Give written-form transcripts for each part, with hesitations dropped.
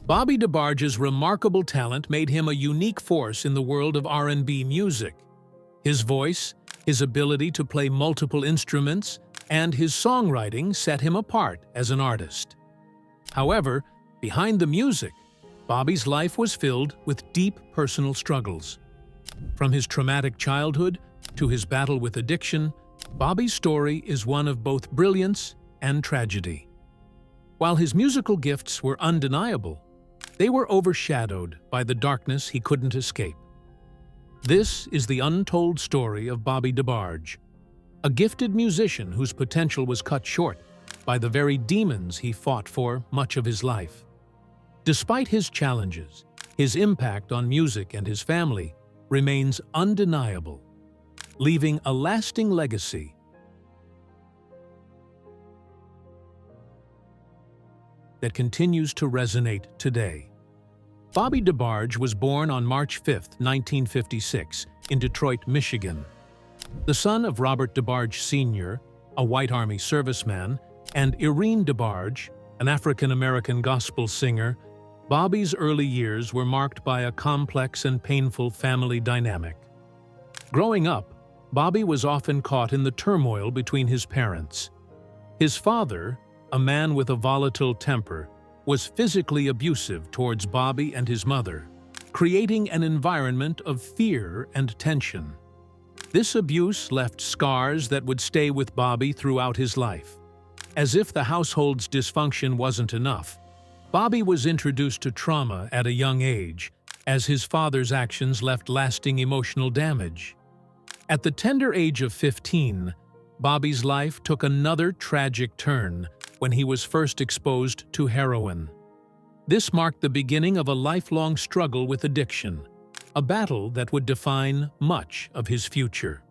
Bobby DeBarge's remarkable talent made him a unique force in the world of R&B music. His voice, his ability to play multiple instruments, and his songwriting set him apart as an artist. However, behind the music, Bobby's life was filled with deep personal struggles. From his traumatic childhood to his battle with addiction, Bobby's story is one of both brilliance and tragedy. While his musical gifts were undeniable, they were overshadowed by the darkness he couldn't escape. This is the untold story of Bobby DeBarge, a gifted musician whose potential was cut short by the very demons he fought for much of his life. Despite his challenges, his impact on music and his family remains undeniable, leaving a lasting legacy that continues to resonate today. Bobby DeBarge was born on March 5, 1956, in Detroit, Michigan. The son of Robert DeBarge Sr., a White Army serviceman, and Irene DeBarge, an African-American gospel singer, Bobby's early years were marked by a complex and painful family dynamic. Growing up, Bobby was often caught in the turmoil between his parents. His father, a man with a volatile temper, was physically abusive towards Bobby and his mother, creating an environment of fear and tension. This abuse left scars that would stay with Bobby throughout his life. As if the household's dysfunction wasn't enough, Bobby was introduced to trauma at a young age, as his father's actions left lasting emotional damage. At the tender age of 15, Bobby's life took another tragic turn when he was first exposed to heroin. This marked the beginning of a lifelong struggle with addiction, a battle that would define much of his future.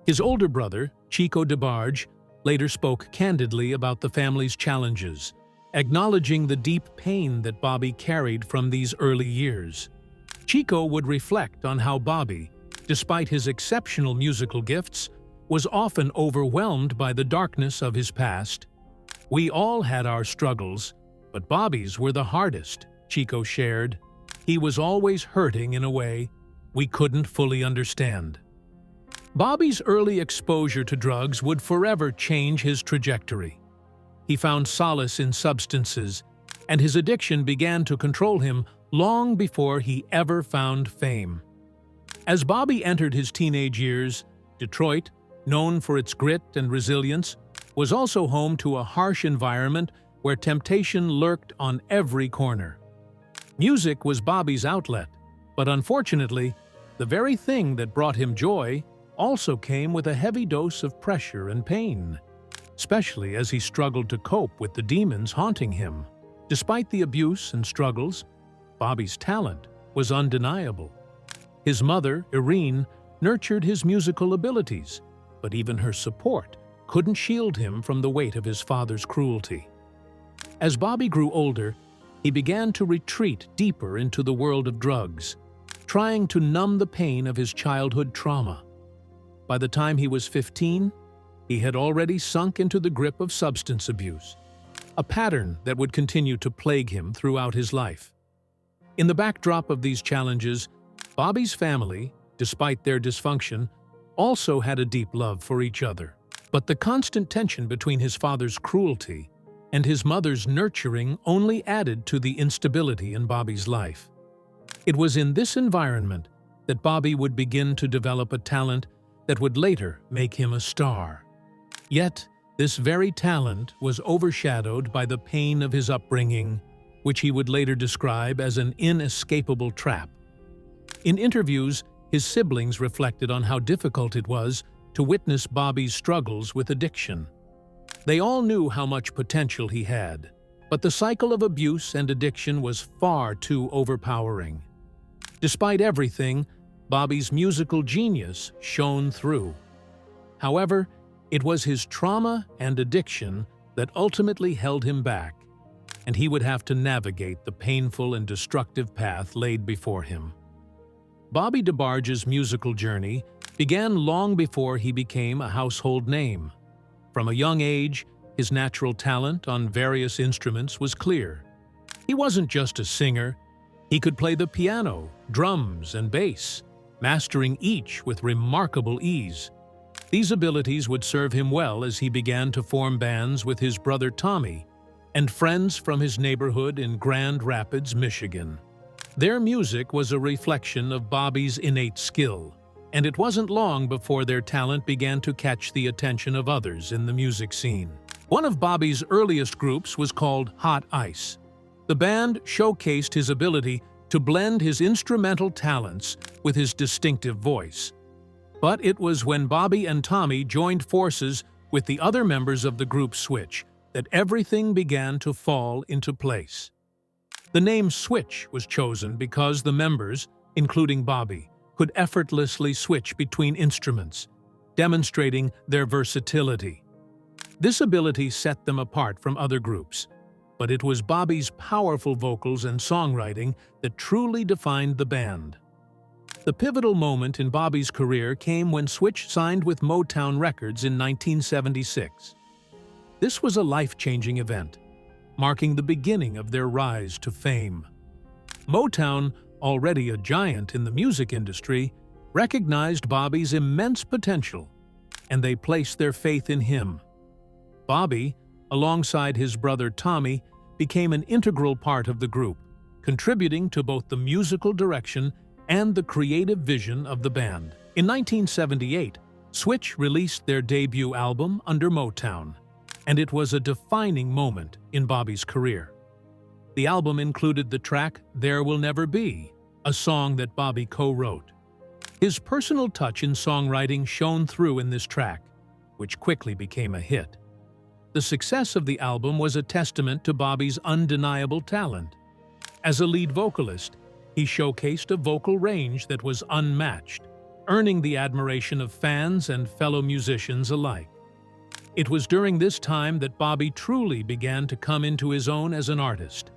His older brother, Chico DeBarge, later spoke candidly about the family's challenges, acknowledging the deep pain that Bobby carried from these early years. Chico would reflect on how Bobby, despite his exceptional musical gifts, was often overwhelmed by the darkness of his past. "We all had our struggles, but Bobby's were the hardest," Chico shared. "He was always hurting in a way we couldn't fully understand." Bobby's early exposure to drugs would forever change his trajectory. He found solace in substances, and his addiction began to control him long before he ever found fame. As Bobby entered his teenage years, Detroit, known for its grit and resilience, was also home to a harsh environment where temptation lurked on every corner. Music was Bobby's outlet, but unfortunately, the very thing that brought him joy also came with a heavy dose of pressure and pain, especially as he struggled to cope with the demons haunting him. Despite the abuse and struggles, Bobby's talent was undeniable. His mother, Irene, nurtured his musical abilities, but even her support couldn't shield him from the weight of his father's cruelty. As Bobby grew older, he began to retreat deeper into the world of drugs, trying to numb the pain of his childhood trauma. By the time he was 15, he had already sunk into the grip of substance abuse, a pattern that would continue to plague him throughout his life. In the backdrop of these challenges, Bobby's family, despite their dysfunction, also had a deep love for each other. But the constant tension between his father's cruelty and his mother's nurturing only added to the instability in Bobby's life. It was in this environment that Bobby would begin to develop a talent that would later make him a star. Yet, this very talent was overshadowed by the pain of his upbringing, which he would later describe as an inescapable trap. In interviews, his siblings reflected on how difficult it was to witness Bobby's struggles with addiction. They all knew how much potential he had, but the cycle of abuse and addiction was far too overpowering. Despite everything, Bobby's musical genius shone through. However, it was his trauma and addiction that ultimately held him back, and he would have to navigate the painful and destructive path laid before him. Bobby DeBarge's musical journey began long before he became a household name. From a young age, his natural talent on various instruments was clear. He wasn't just a singer. He could play the piano, drums, and bass, mastering each with remarkable ease. These abilities would serve him well as he began to form bands with his brother Tommy and friends from his neighborhood in Grand Rapids, Michigan. Their music was a reflection of Bobby's innate skill, and it wasn't long before their talent began to catch the attention of others in the music scene. One of Bobby's earliest groups was called Hot Ice. The band showcased his ability to blend his instrumental talents with his distinctive voice. But it was when Bobby and Tommy joined forces with the other members of the group Switch that everything began to fall into place. The name Switch was chosen because the members, including Bobby, could effortlessly switch between instruments, demonstrating their versatility. This ability set them apart from other groups, but it was Bobby's powerful vocals and songwriting that truly defined the band. The pivotal moment in Bobby's career came when Switch signed with Motown Records in 1976. This was a life-changing event, marking the beginning of their rise to fame. Motown, already a giant in the music industry, recognized Bobby's immense potential, and they placed their faith in him. Bobby, alongside his brother Tommy, became an integral part of the group, contributing to both the musical direction and the creative vision of the band. In 1978, Switch released their debut album under Motown, and it was a defining moment in Bobby's career. The album included the track There Will Never Be, a song that Bobby co-wrote. His personal touch in songwriting shone through in this track, which quickly became a hit. The success of the album was a testament to Bobby's undeniable talent. As a lead vocalist, he showcased a vocal range that was unmatched, earning the admiration of fans and fellow musicians alike. It was during this time that Bobby truly began to come into his own as an artist,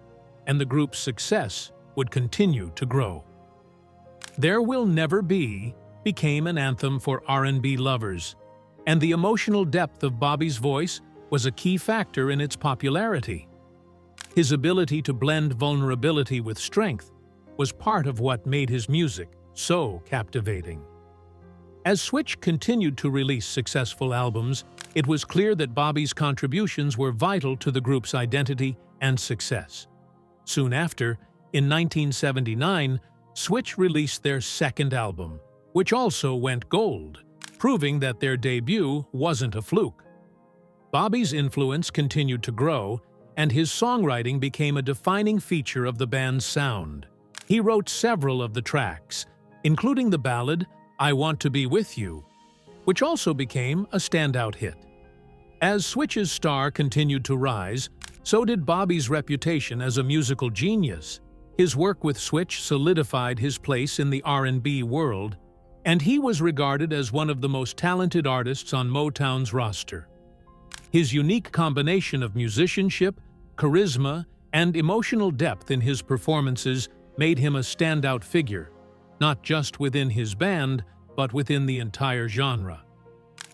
and the group's success would continue to grow. There Will Never Be became an anthem for R&B lovers, and the emotional depth of Bobby's voice was a key factor in its popularity. His ability to blend vulnerability with strength was part of what made his music so captivating. As Switch continued to release successful albums, it was clear that Bobby's contributions were vital to the group's identity and success. Soon after, in 1979, Switch released their second album, which also went gold, proving that their debut wasn't a fluke. Bobby's influence continued to grow, and his songwriting became a defining feature of the band's sound. He wrote several of the tracks, including the ballad I Want to Be With You, which also became a standout hit. As Switch's star continued to rise, so did Bobby's reputation as a musical genius. His work with Switch solidified his place in the R&B world, and he was regarded as one of the most talented artists on Motown's roster. His unique combination of musicianship, charisma, and emotional depth in his performances made him a standout figure, not just within his band, but within the entire genre.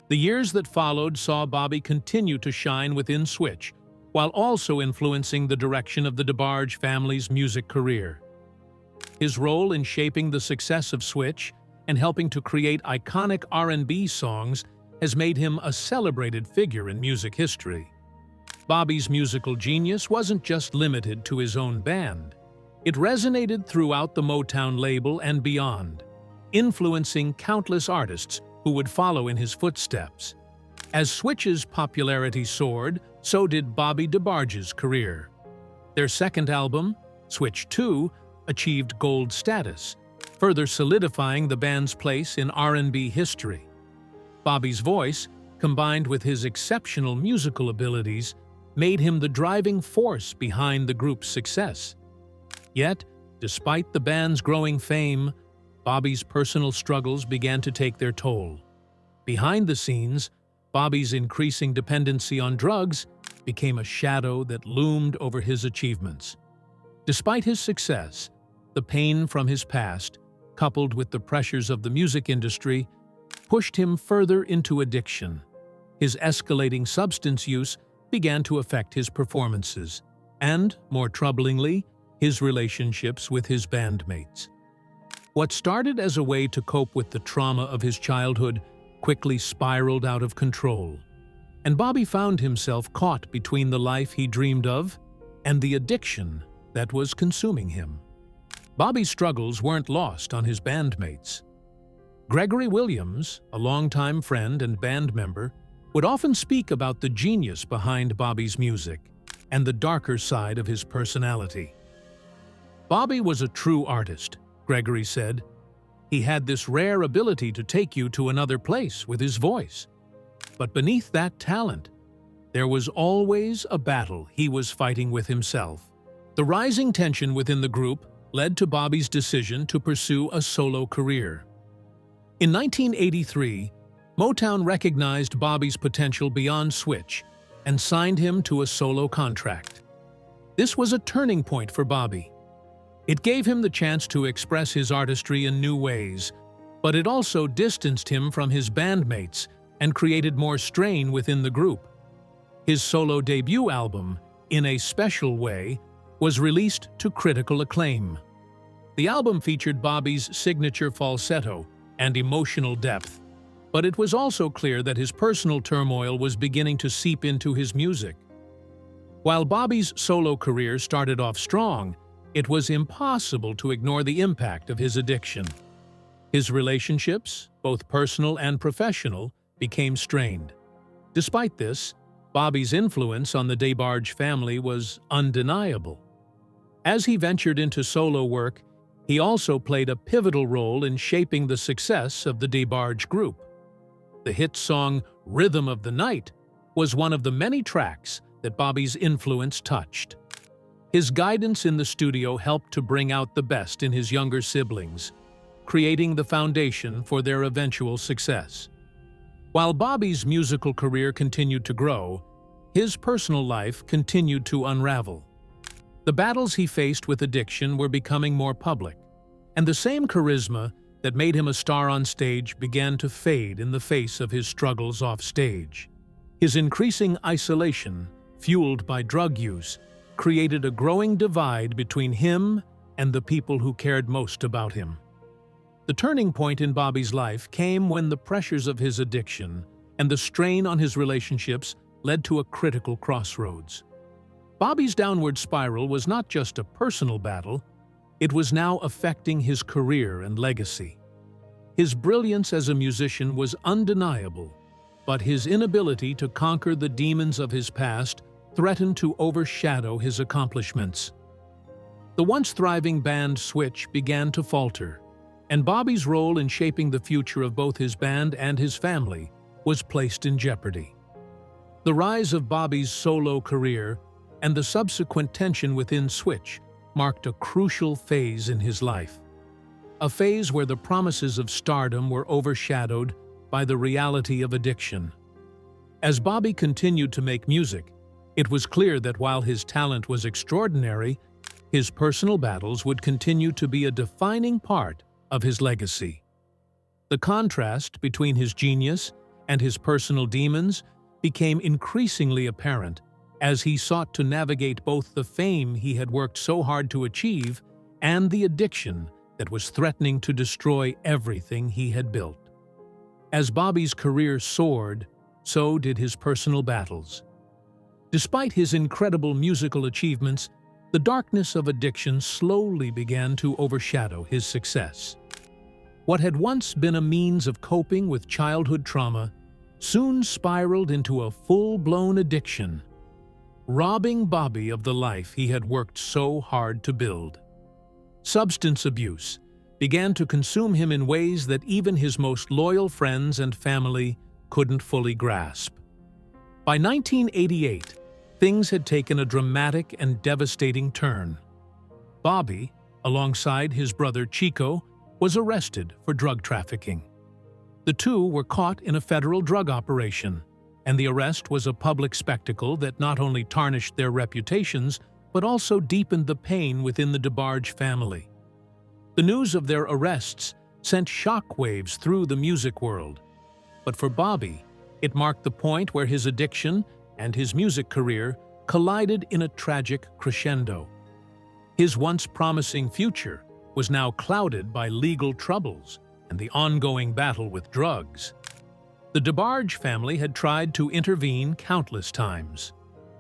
The years that followed saw Bobby continue to shine within Switch, while also influencing the direction of the DeBarge family's music career. His role in shaping the success of Switch and helping to create iconic R&B songs has made him a celebrated figure in music history. Bobby's musical genius wasn't just limited to his own band. It resonated throughout the Motown label and beyond, influencing countless artists who would follow in his footsteps. As Switch's popularity soared, so did Bobby DeBarge's career. Their second album, Switch 2, achieved gold status, further solidifying the band's place in R&B history. Bobby's voice, combined with his exceptional musical abilities, made him the driving force behind the group's success. Yet, despite the band's growing fame, Bobby's personal struggles began to take their toll. Behind the scenes, Bobby's increasing dependency on drugs became a shadow that loomed over his achievements. Despite his success, the pain from his past, coupled with the pressures of the music industry, pushed him further into addiction. His escalating substance use began to affect his performances, and, more troublingly, his relationships with his bandmates. What started as a way to cope with the trauma of his childhood quickly spiraled out of control, and Bobby found himself caught between the life he dreamed of and the addiction that was consuming him. Bobby's struggles weren't lost on his bandmates. Gregory Williams, a longtime friend and band member, would often speak about the genius behind Bobby's music and the darker side of his personality. Bobby was a true artist, Gregory said. He had this rare ability to take you to another place with his voice. But beneath that talent, there was always a battle he was fighting with himself. The rising tension within the group led to Bobby's decision to pursue a solo career. In 1983, Motown recognized Bobby's potential beyond Switch and signed him to a solo contract. This was a turning point for Bobby. It gave him the chance to express his artistry in new ways, but it also distanced him from his bandmates and created more strain within the group. His solo debut album, In a Special Way, was released to critical acclaim. The album featured Bobby's signature falsetto and emotional depth, but it was also clear that his personal turmoil was beginning to seep into his music. While Bobby's solo career started off strong, it was impossible to ignore the impact of his addiction. His relationships, both personal and professional, became strained. Despite this, Bobby's influence on the DeBarge family was undeniable. As he ventured into solo work, he also played a pivotal role in shaping the success of the DeBarge group. The hit song Rhythm of the Night was one of the many tracks that Bobby's influence touched. His guidance in the studio helped to bring out the best in his younger siblings, creating the foundation for their eventual success. While Bobby's musical career continued to grow, his personal life continued to unravel. The battles he faced with addiction were becoming more public, and the same charisma that made him a star on stage began to fade in the face of his struggles off stage. His increasing isolation, fueled by drug use, created a growing divide between him and the people who cared most about him. The turning point in Bobby's life came when the pressures of his addiction and the strain on his relationships led to a critical crossroads. Bobby's downward spiral was not just a personal battle, it was now affecting his career and legacy. His brilliance as a musician was undeniable, but his inability to conquer the demons of his past threatened to overshadow his accomplishments. The once thriving band Switch began to falter, and Bobby's role in shaping the future of both his band and his family was placed in jeopardy. The rise of Bobby's solo career and the subsequent tension within Switch marked a crucial phase in his life. A phase where the promises of stardom were overshadowed by the reality of addiction. As Bobby continued to make music, it was clear that while his talent was extraordinary, his personal battles would continue to be a defining part of his legacy. The contrast between his genius and his personal demons became increasingly apparent as he sought to navigate both the fame he had worked so hard to achieve and the addiction that was threatening to destroy everything he had built. As Bobby's career soared, so did his personal battles. Despite his incredible musical achievements, the darkness of addiction slowly began to overshadow his success. What had once been a means of coping with childhood trauma soon spiraled into a full-blown addiction, robbing Bobby of the life he had worked so hard to build. Substance abuse began to consume him in ways that even his most loyal friends and family couldn't fully grasp. By 1988, things had taken a dramatic and devastating turn. Bobby, alongside his brother Chico, was arrested for drug trafficking. The two were caught in a federal drug operation, and the arrest was a public spectacle that not only tarnished their reputations, but also deepened the pain within the DeBarge family. The news of their arrests sent shockwaves through the music world. But for Bobby, it marked the point where his addiction and his music career collided in a tragic crescendo. His once promising future was now clouded by legal troubles and the ongoing battle with drugs. The DeBarge family had tried to intervene countless times.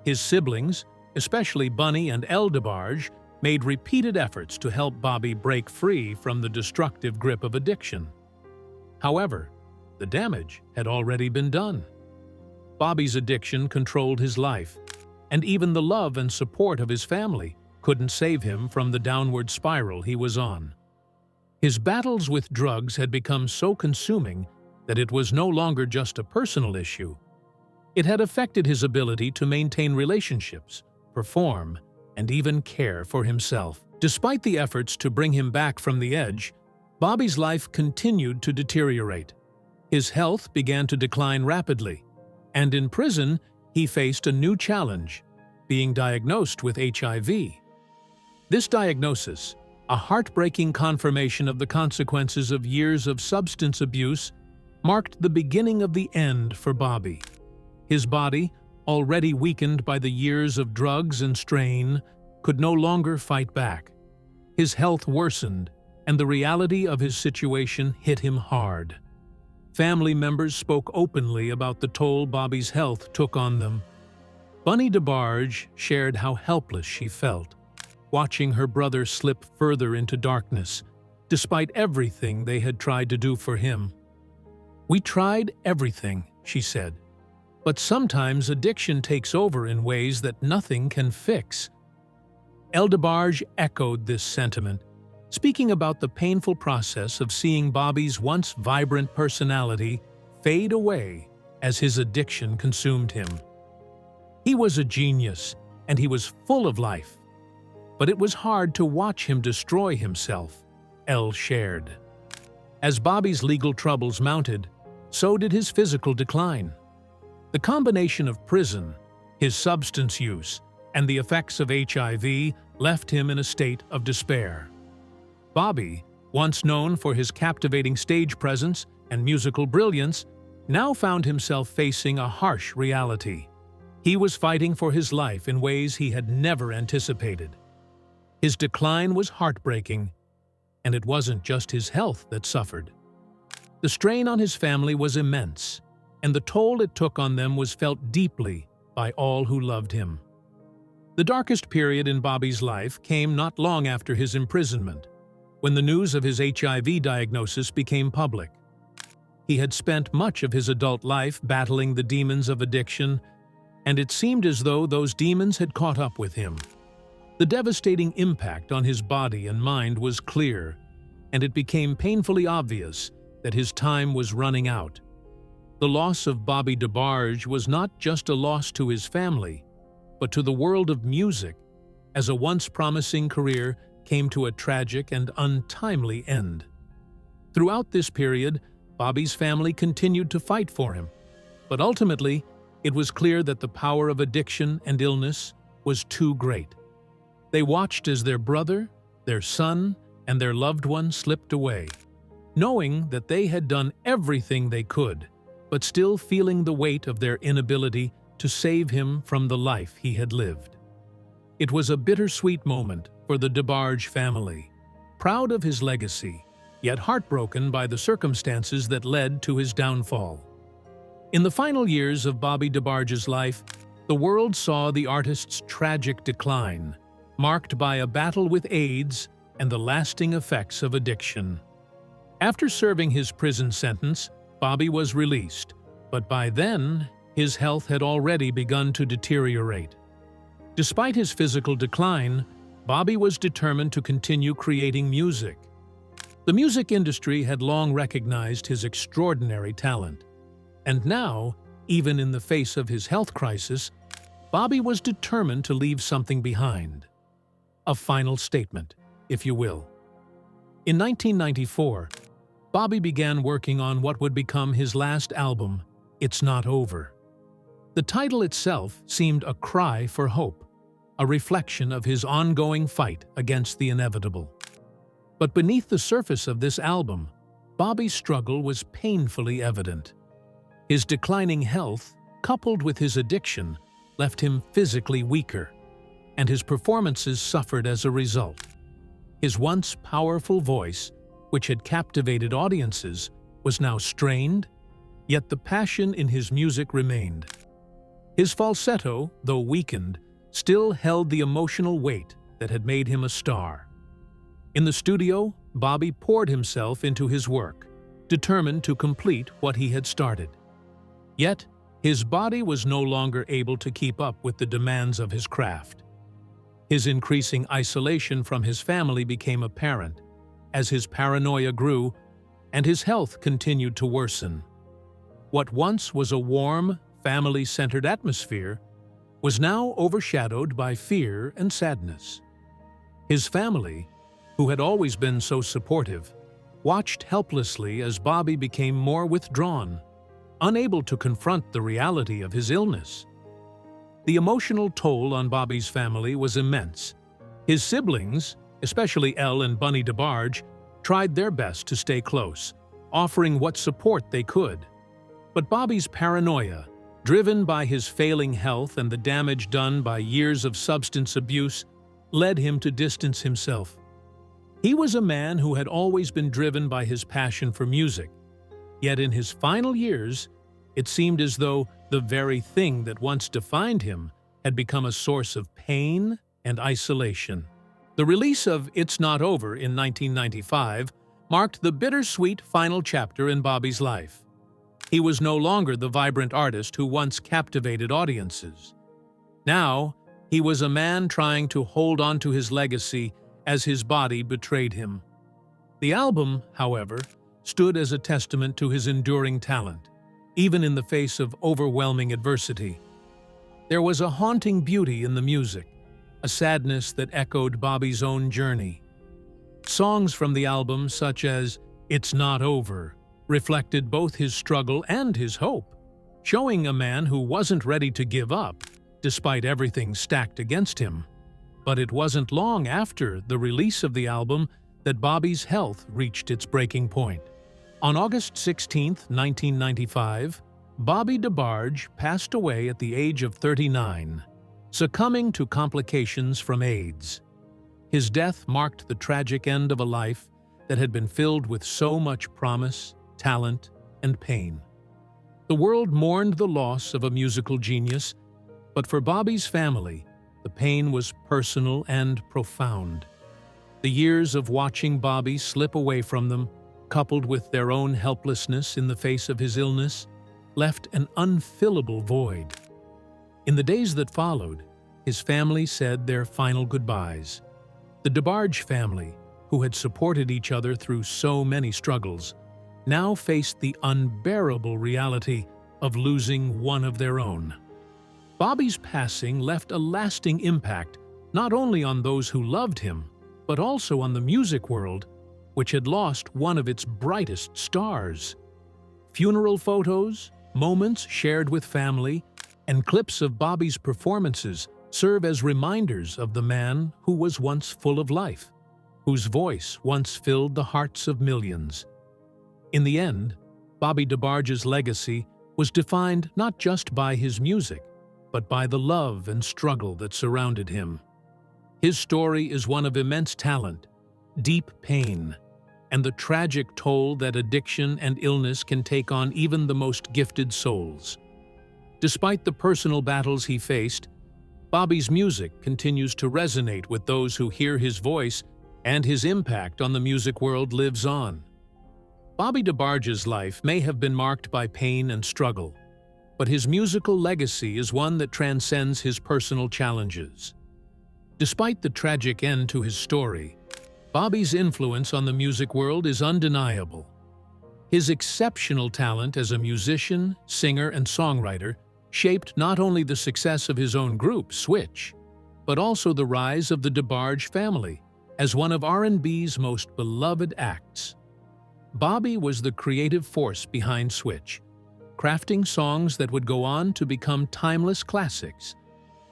His siblings, especially Bunny and Elle DeBarge, made repeated efforts to help Bobby break free from the destructive grip of addiction. However, the damage had already been done. Bobby's addiction controlled his life, and even the love and support of his family couldn't save him from the downward spiral he was on. His battles with drugs had become so consuming that it was no longer just a personal issue. It had affected his ability to maintain relationships, perform, and even care for himself. Despite the efforts to bring him back from the edge, Bobby's life continued to deteriorate. His health began to decline rapidly, and in prison, he faced a new challenge, being diagnosed with HIV. This diagnosis, a heartbreaking confirmation of the consequences of years of substance abuse, marked the beginning of the end for Bobby. His body, already weakened by the years of drugs and strain, could no longer fight back. His health worsened, and the reality of his situation hit him hard. Family members spoke openly about the toll Bobby's health took on them. Bunny DeBarge shared how helpless she felt, watching her brother slip further into darkness, despite everything they had tried to do for him. "We tried everything," she said, "but sometimes addiction takes over in ways that nothing can fix." Elle DeBarge echoed this sentiment, speaking about the painful process of seeing Bobby's once vibrant personality fade away as his addiction consumed him. He was a genius, and he was full of life. But it was hard to watch him destroy himself, Elle shared. As Bobby's legal troubles mounted, so did his physical decline. The combination of prison, his substance use, and the effects of HIV left him in a state of despair. Bobby, once known for his captivating stage presence and musical brilliance, now found himself facing a harsh reality. He was fighting for his life in ways he had never anticipated. His decline was heartbreaking, and it wasn't just his health that suffered. The strain on his family was immense, and the toll it took on them was felt deeply by all who loved him. The darkest period in Bobby's life came not long after his imprisonment, when the news of his HIV diagnosis became public. He had spent much of his adult life battling the demons of addiction, and it seemed as though those demons had caught up with him. The devastating impact on his body and mind was clear, and it became painfully obvious that his time was running out. The loss of Bobby DeBarge was not just a loss to his family, but to the world of music, as a once promising career came to a tragic and untimely end. Throughout this period, Bobby's family continued to fight for him, but ultimately, it was clear that the power of addiction and illness was too great. They watched as their brother, their son, and their loved one slipped away, knowing that they had done everything they could, but still feeling the weight of their inability to save him from the life he had lived. It was a bittersweet moment for the DeBarge family, proud of his legacy, yet heartbroken by the circumstances that led to his downfall. In the final years of Bobby DeBarge's life, the world saw the artist's tragic decline, marked by a battle with AIDS and the lasting effects of addiction. After serving his prison sentence, Bobby was released, but by then, his health had already begun to deteriorate. Despite his physical decline, Bobby was determined to continue creating music. The music industry had long recognized his extraordinary talent, and now, even in the face of his health crisis, Bobby was determined to leave something behind. A final statement, if you will. In 1994, Bobby began working on what would become his last album, It's Not Over. The title itself seemed a cry for hope, a reflection of his ongoing fight against the inevitable. But beneath the surface of this album, Bobby's struggle was painfully evident. His declining health, coupled with his addiction, left him physically weaker, and his performances suffered as a result. His once powerful voice, which had captivated audiences, was now strained, yet the passion in his music remained. His falsetto, though weakened, still held the emotional weight that had made him a star. In the studio, Bobby poured himself into his work, determined to complete what he had started. Yet, his body was no longer able to keep up with the demands of his craft. His increasing isolation from his family became apparent as his paranoia grew and his health continued to worsen. What once was a warm, family-centered atmosphere was now overshadowed by fear and sadness. His family, who had always been so supportive, watched helplessly as Bobby became more withdrawn, unable to confront the reality of his illness. The emotional toll on Bobby's family was immense. His siblings, especially Elle and Bunny DeBarge, tried their best to stay close, offering what support they could. But Bobby's paranoia, driven by his failing health and the damage done by years of substance abuse, led him to distance himself. He was a man who had always been driven by his passion for music, yet in his final years, it seemed as though the very thing that once defined him had become a source of pain and isolation. The release of It's Not Over in 1995 marked the bittersweet final chapter in Bobby's life. He was no longer the vibrant artist who once captivated audiences. Now, he was a man trying to hold on to his legacy as his body betrayed him. The album, however, stood as a testament to his enduring talent, even in the face of overwhelming adversity. There was a haunting beauty in the music, a sadness that echoed Bobby's own journey. Songs from the album, such as It's Not Over, reflected both his struggle and his hope, showing a man who wasn't ready to give up, despite everything stacked against him. But it wasn't long after the release of the album that Bobby's health reached its breaking point. On August 16, 1995, Bobby DeBarge passed away at the age of 39, succumbing to complications from AIDS. His death marked the tragic end of a life that had been filled with so much promise, talent, and pain. The world mourned the loss of a musical genius, but for Bobby's family, the pain was personal and profound. The years of watching Bobby slip away from them, coupled with their own helplessness in the face of his illness, left an unfillable void. In the days that followed, his family said their final goodbyes. The DeBarge family, who had supported each other through so many struggles, now faced the unbearable reality of losing one of their own. Bobby's passing left a lasting impact not only on those who loved him, but also on the music world, which had lost one of its brightest stars. Funeral photos, moments shared with family, and clips of Bobby's performances serve as reminders of the man who was once full of life, whose voice once filled the hearts of millions. In the end, Bobby DeBarge's legacy was defined not just by his music, but by the love and struggle that surrounded him. His story is one of immense talent, deep pain, and the tragic toll that addiction and illness can take on even the most gifted souls. Despite the personal battles he faced, Bobby's music continues to resonate with those who hear his voice, and his impact on the music world lives on. Bobby DeBarge's life may have been marked by pain and struggle, but his musical legacy is one that transcends his personal challenges. Despite the tragic end to his story, Bobby's influence on the music world is undeniable. His exceptional talent as a musician, singer, and songwriter shaped not only the success of his own group, Switch, but also the rise of the DeBarge family as one of R&B's most beloved acts. Bobby was the creative force behind Switch, crafting songs that would go on to become timeless classics,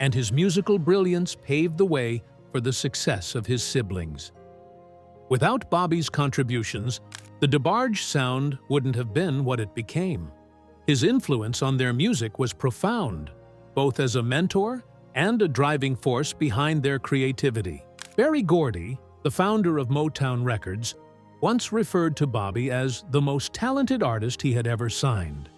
and his musical brilliance paved the way for the success of his siblings. Without Bobby's contributions, the DeBarge sound wouldn't have been what it became. His influence on their music was profound, both as a mentor and a driving force behind their creativity. Berry Gordy, the founder of Motown Records, once referred to Bobby as the most talented artist he had ever signed.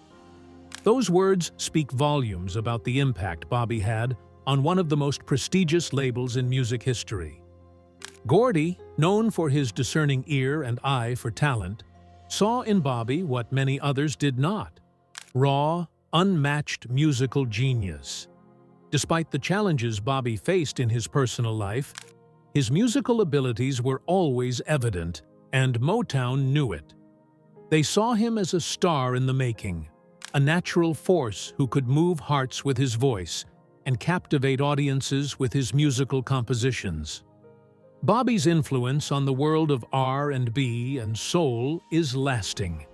Those words speak volumes about the impact Bobby had on one of the most prestigious labels in music history. Gordy, known for his discerning ear and eye for talent, saw in Bobby what many others did not: raw, unmatched musical genius. Despite the challenges Bobby faced in his personal life, his musical abilities were always evident, and Motown knew it. They saw him as a star in the making, a natural force who could move hearts with his voice and captivate audiences with his musical compositions. Bobby's influence on the world of R&B and soul is lasting.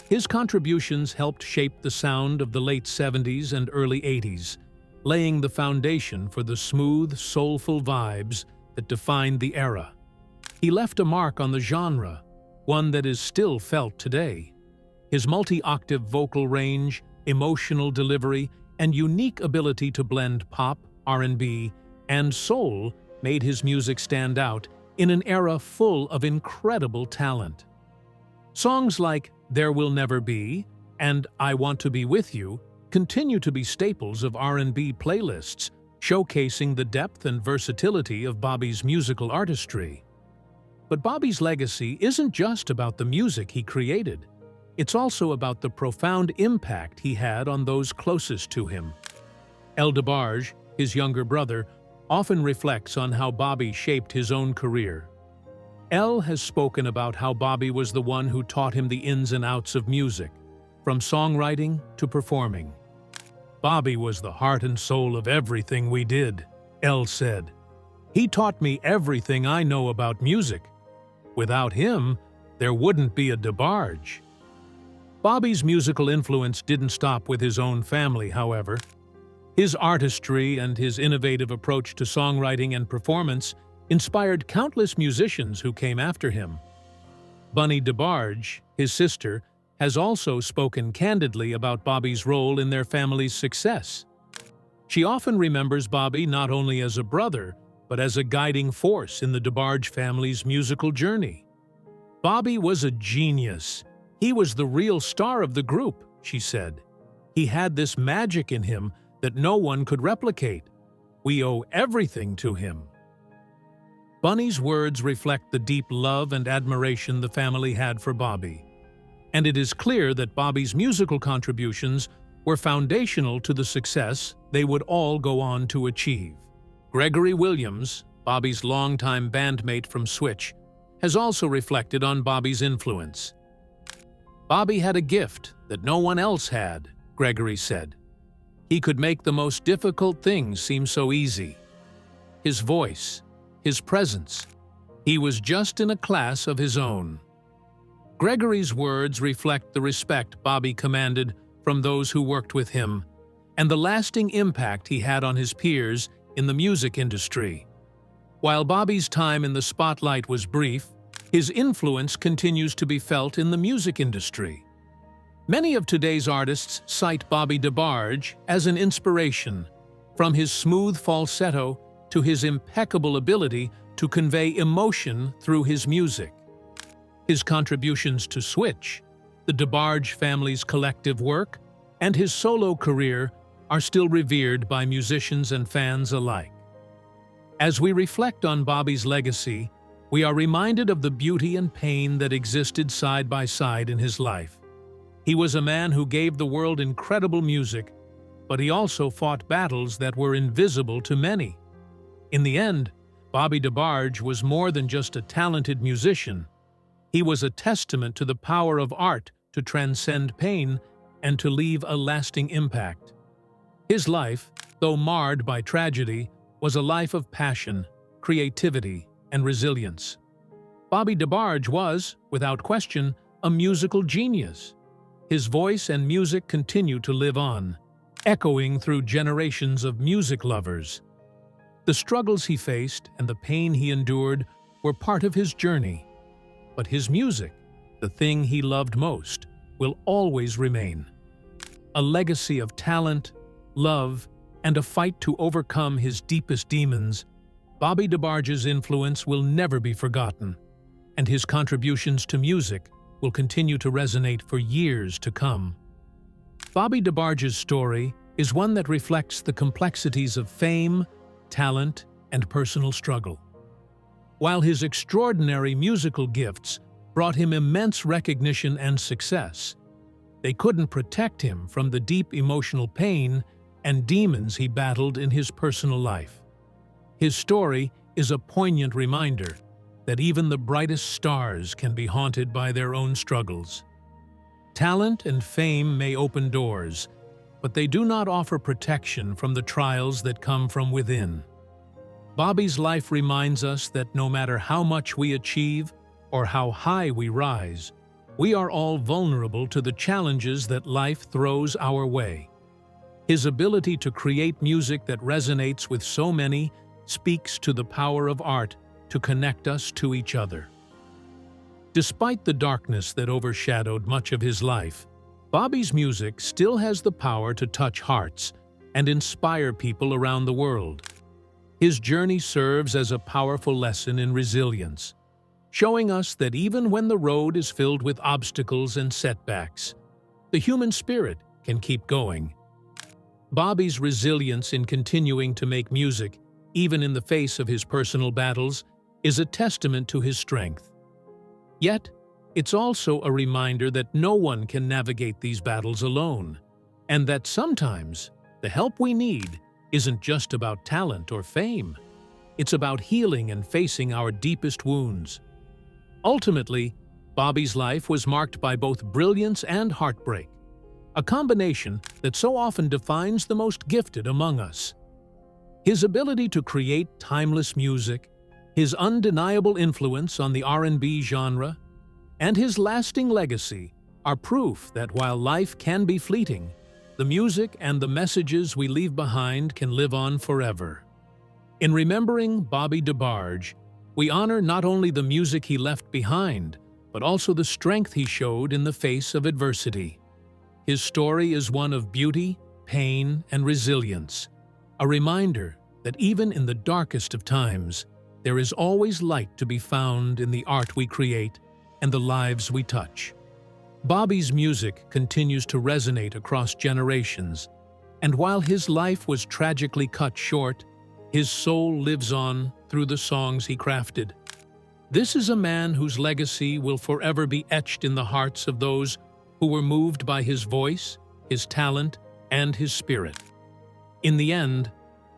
His contributions helped shape the sound of the late 70s and early 80s, laying the foundation for the smooth, soulful vibes that defined the era. He left a mark on the genre, one that is still felt today. His multi-octave vocal range, emotional delivery, and unique ability to blend pop, R&B, and soul made his music stand out in an era full of incredible talent. Songs like "There Will Never Be" and "I Want to Be With You" continue to be staples of R&B playlists, showcasing the depth and versatility of Bobby's musical artistry. But Bobby's legacy isn't just about the music he created. It's also about the profound impact he had on those closest to him. DeBarge, his younger brother, often reflects on how Bobby shaped his own career. Has spoken about how Bobby was the one who taught him the ins and outs of music, from songwriting to performing. "Bobby was the heart and soul of everything we did," said. "He taught me everything I know about music. Without him, there wouldn't be a DeBarge." Bobby's musical influence didn't stop with his own family, however. His artistry and his innovative approach to songwriting and performance inspired countless musicians who came after him. Bunny DeBarge, his sister, has also spoken candidly about Bobby's role in their family's success. She often remembers Bobby not only as a brother, but as a guiding force in the DeBarge family's musical journey. "Bobby was a genius. He was the real star of the group," she said. "He had this magic in him that no one could replicate. We owe everything to him." Bunny's words reflect the deep love and admiration the family had for Bobby. And it is clear that Bobby's musical contributions were foundational to the success they would all go on to achieve. Gregory Williams, Bobby's longtime bandmate from Switch, has also reflected on Bobby's influence. "Bobby had a gift that no one else had," Gregory said. "He could make the most difficult things seem so easy. His voice, his presence, he was just in a class of his own." Gregory's words reflect the respect Bobby commanded from those who worked with him, and the lasting impact he had on his peers in the music industry. While Bobby's time in the spotlight was brief, his influence continues to be felt in the music industry. Many of today's artists cite Bobby DeBarge as an inspiration, from his smooth falsetto to his impeccable ability to convey emotion through his music. His contributions to Switch, the DeBarge family's collective work, and his solo career are still revered by musicians and fans alike. As we reflect on Bobby's legacy, we are reminded of the beauty and pain that existed side by side in his life. He was a man who gave the world incredible music, but he also fought battles that were invisible to many. In the end, Bobby DeBarge was more than just a talented musician. He was a testament to the power of art to transcend pain and to leave a lasting impact. His life, though marred by tragedy, was a life of passion, creativity, and resilience. Bobby DeBarge was, without question, a musical genius. His voice and music continue to live on, echoing through generations of music lovers. The struggles he faced and the pain he endured were part of his journey. But his music, the thing he loved most, will always remain. A legacy of talent, love, and a fight to overcome his deepest demons, Bobby DeBarge's influence will never be forgotten, and his contributions to music will continue to resonate for years to come. Bobby DeBarge's story is one that reflects the complexities of fame, talent, and personal struggle. While his extraordinary musical gifts brought him immense recognition and success, they couldn't protect him from the deep emotional pain and demons he battled in his personal life. His story is a poignant reminder that even the brightest stars can be haunted by their own struggles. Talent and fame may open doors, but they do not offer protection from the trials that come from within. Bobby's life reminds us that no matter how much we achieve or how high we rise, we are all vulnerable to the challenges that life throws our way. His ability to create music that resonates with so many speaks to the power of art to connect us to each other. Despite the darkness that overshadowed much of his life, Bobby's music still has the power to touch hearts and inspire people around the world. His journey serves as a powerful lesson in resilience, showing us that even when the road is filled with obstacles and setbacks, the human spirit can keep going. Bobby's resilience in continuing to make music, even in the face of his personal battles, is a testament to his strength. Yet, it's also a reminder that no one can navigate these battles alone, and that sometimes the help we need isn't just about talent or fame. It's about healing and facing our deepest wounds. Ultimately, Bobby's life was marked by both brilliance and heartbreak, a combination that so often defines the most gifted among us. His ability to create timeless music, his undeniable influence on the R&B genre, and his lasting legacy are proof that while life can be fleeting, the music and the messages we leave behind can live on forever. In remembering Bobby DeBarge, we honor not only the music he left behind, but also the strength he showed in the face of adversity. His story is one of beauty, pain, and resilience, a reminder that even in the darkest of times, there is always light to be found in the art we create and the lives we touch. Bobby's music continues to resonate across generations, and while his life was tragically cut short, his soul lives on through the songs he crafted. This is a man whose legacy will forever be etched in the hearts of those who were moved by his voice, his talent, and his spirit. In the end,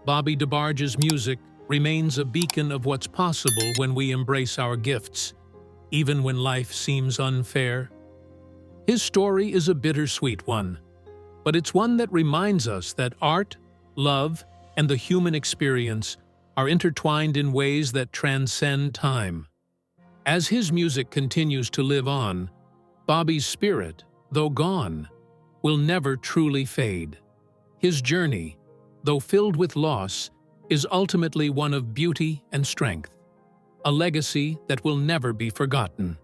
Bobby DeBarge's music remains a beacon of what's possible when we embrace our gifts, even when life seems unfair. His story is a bittersweet one, but it's one that reminds us that art, love, and the human experience are intertwined in ways that transcend time. As his music continues to live on, Bobby's spirit, though gone, will never truly fade. His journey, though filled with loss, is ultimately one of beauty and strength, a legacy that will never be forgotten.